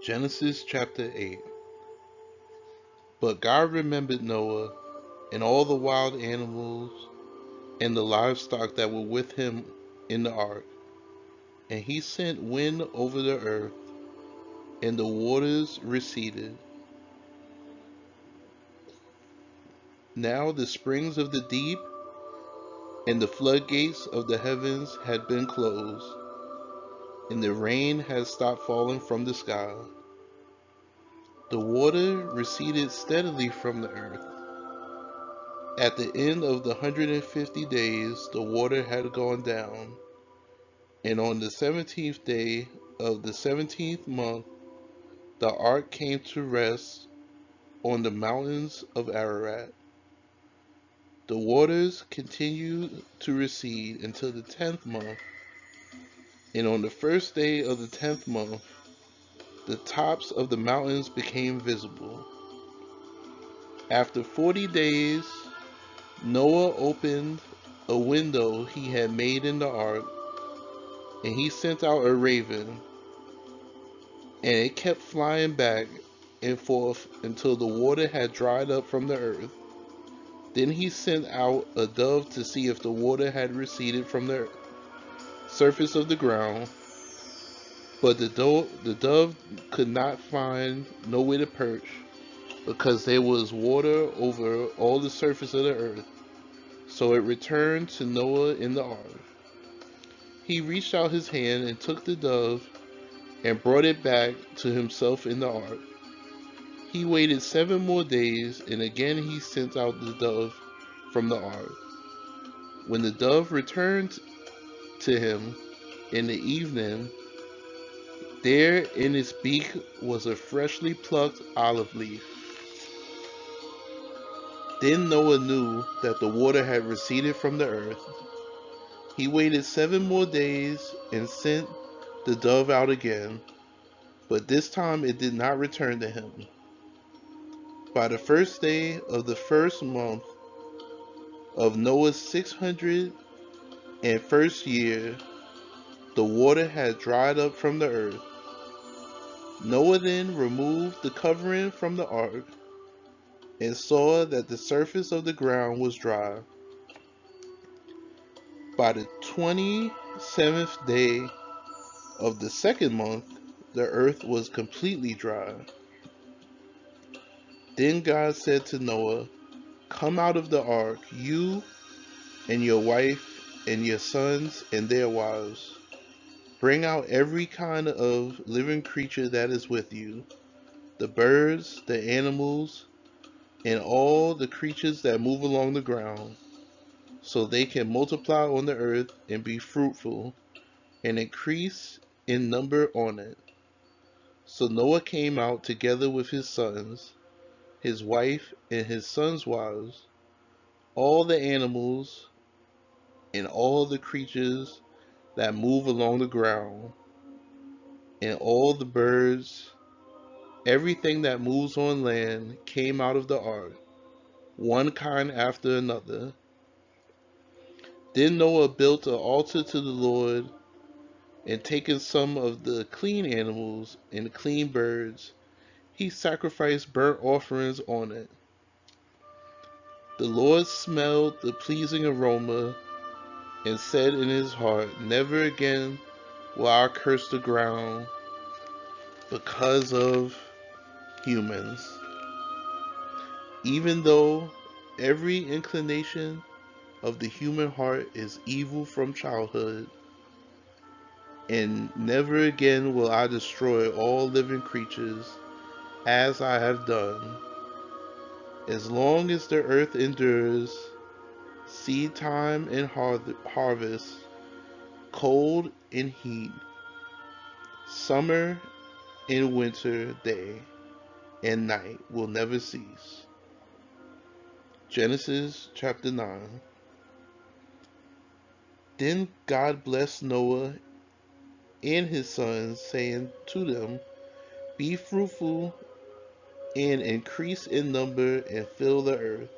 Genesis chapter 8. But God remembered Noah and all the wild animals and the livestock that were with him in the ark. And he sent wind over the earth, and the waters receded. Now the springs of the deep and the floodgates of the heavens had been closed, and the rain had stopped falling from the sky. The water receded steadily from the earth. At the end of the 150 days, the water had gone down, and on the 17th day of the 17th month, the ark came to rest on the mountains of Ararat. The waters continued to recede until the 10th month, and on the first day of the 10th month, the tops of the mountains became visible. After 40 days, Noah opened a window he had made in the ark, and he sent out a raven, and it kept flying back and forth until the water had dried up from the earth. Then he sent out a dove to see if the water had receded from the surface of the ground, but the dove could not find nowhere to perch, because there was water over all the surface of the earth. So it returned to Noah in the ark. He reached out his hand and took the dove and brought it back to himself in the ark. He waited 7 more days, and again he sent out the dove from the ark. When the dove returned to him in the evening, there in its beak was a freshly plucked olive leaf. Then Noah knew that the water had receded from the earth. He waited 7 more days and sent the dove out again, but this time it did not return to him. By the first day of the first month of Noah's 601st year, the water had dried up from the earth. Noah then removed the covering from the ark and saw that the surface of the ground was dry. By the 27th day of the second month, the earth was completely dry. Then God said to Noah, "Come out of the ark, you and your wife and your sons and their wives. Bring out every kind of living creature that is with you, the birds, the animals, and all the creatures that move along the ground, so they can multiply on the earth and be fruitful and increase in number on it." So Noah came out together with his sons, his wife, and his sons' wives, all the animals, and all the creatures that move along the ground, and all the birds, everything that moves on land came out of the ark, one kind after another. Then Noah built an altar to the Lord, and taking some of the clean animals and clean birds, he sacrificed burnt offerings on it. The Lord smelled the pleasing aroma and said in his heart, "Never again will I curse the ground because of humans." Even though every inclination of the human heart is evil from childhood, and never again will I destroy all living creatures as I have done. As long as the earth endures, seed time and harvest, cold and heat, summer and winter, day and night will never cease. Genesis chapter 9. Then God blessed Noah and his sons, saying to them, "Be fruitful and increase in number and fill the earth.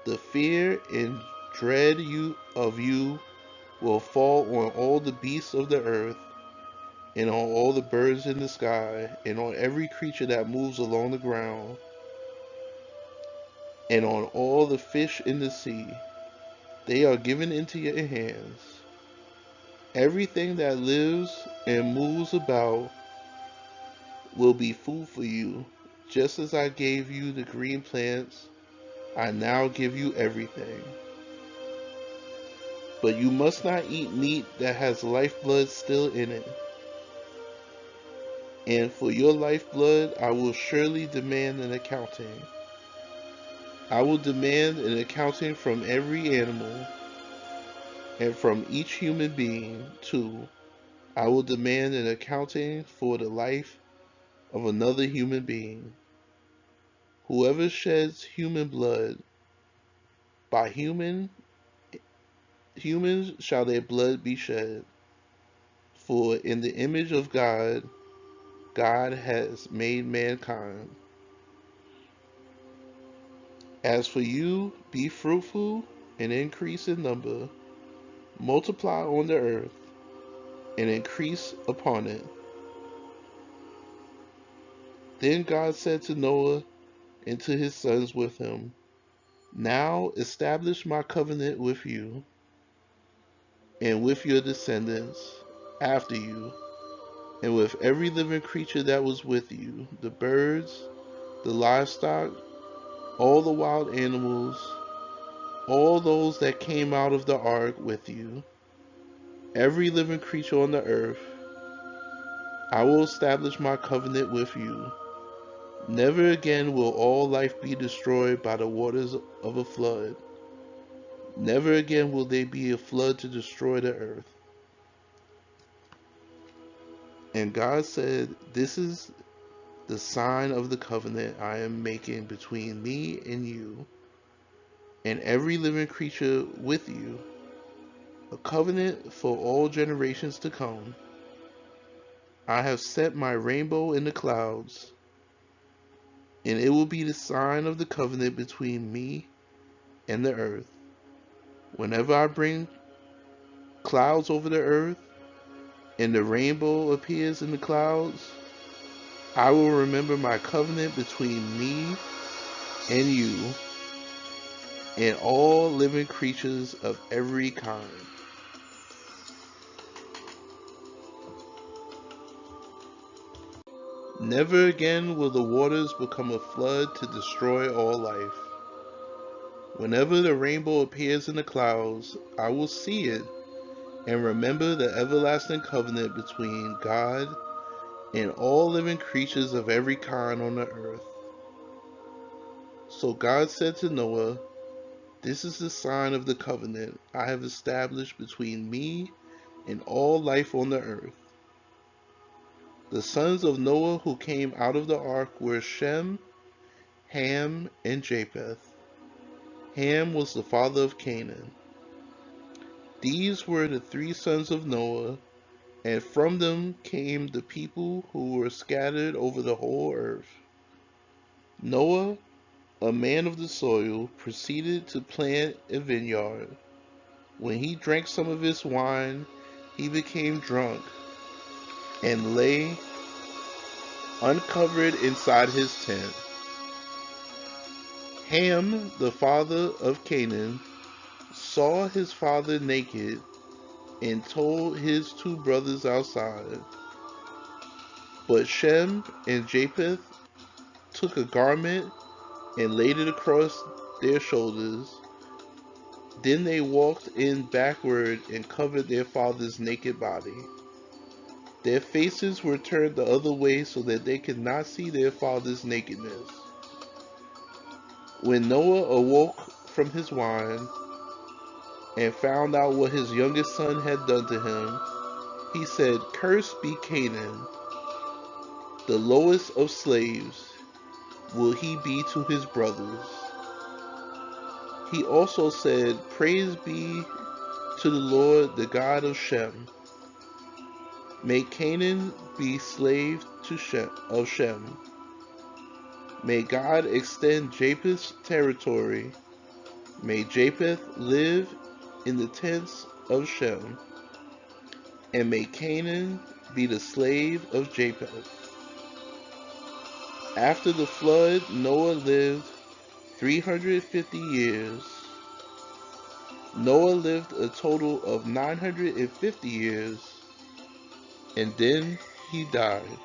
The fear and dread of you will fall on all the beasts of the earth, and on all the birds in the sky, and on every creature that moves along the ground, and on all the fish in the sea. They are given into your hands. Everything that lives and moves about will be food for you. Just as I gave you the green plants, I now give you everything. But you must not eat meat that has lifeblood still in it. And for your lifeblood, I will surely demand an accounting. I will demand an accounting from every animal and from each human being, too. I will demand an accounting for the life of another human being. Whoever sheds human blood, by humans shall their blood be shed. For in the image of God, God has made mankind. As for you, be fruitful and increase in number, multiply on the earth and increase upon it. Then God said to Noah and to his sons with him, now establish my covenant with you and with your descendants after you, and with every living creature that was with you, the birds, the livestock, all the wild animals, all those that came out of the ark with you, every living creature on the earth. I will establish my covenant with you. Never again will all life be destroyed by the waters of a flood. Never again will there be a flood to destroy the earth. And God said, this is the sign of the covenant I am making between me and you and every living creature with you, a covenant for all generations to come. I have set my rainbow in the clouds, and it will be the sign of the covenant between me and the earth. Whenever I bring clouds over the earth and the rainbow appears in the clouds, I will remember my covenant between me and you and all living creatures of every kind. Never again will the waters become a flood to destroy all life. Whenever the rainbow appears in the clouds, I will see it and remember the everlasting covenant between God and all living creatures of every kind on the earth. So God said to Noah, this is the sign of the covenant I have established between me and all life on the earth. The sons of Noah who came out of the ark were Shem, Ham, and Japheth. Ham was the father of Canaan. These were the three sons of Noah, and from them came the people who were scattered over the whole earth. Noah, a man of the soil, proceeded to plant a vineyard. When he drank some of its wine, he became drunk and lay uncovered inside his tent. Ham, the father of Canaan, saw his father naked and told his two brothers outside. But Shem and Japheth took a garment and laid it across their shoulders. Then they walked in backward and covered their father's naked body. Their faces were turned the other way so that they could not see their father's nakedness. When Noah awoke from his wine and found out what his youngest son had done to him, he said, cursed be Canaan, the lowest of slaves will he be to his brothers. He also said, praise be to the Lord, the God of Shem. May Canaan be slave to Shem. May God extend Japheth's territory. May Japheth live in the tents of Shem. And may Canaan be the slave of Japheth. After the flood, Noah lived 350 years. Noah lived a total of 950 years, and then he died.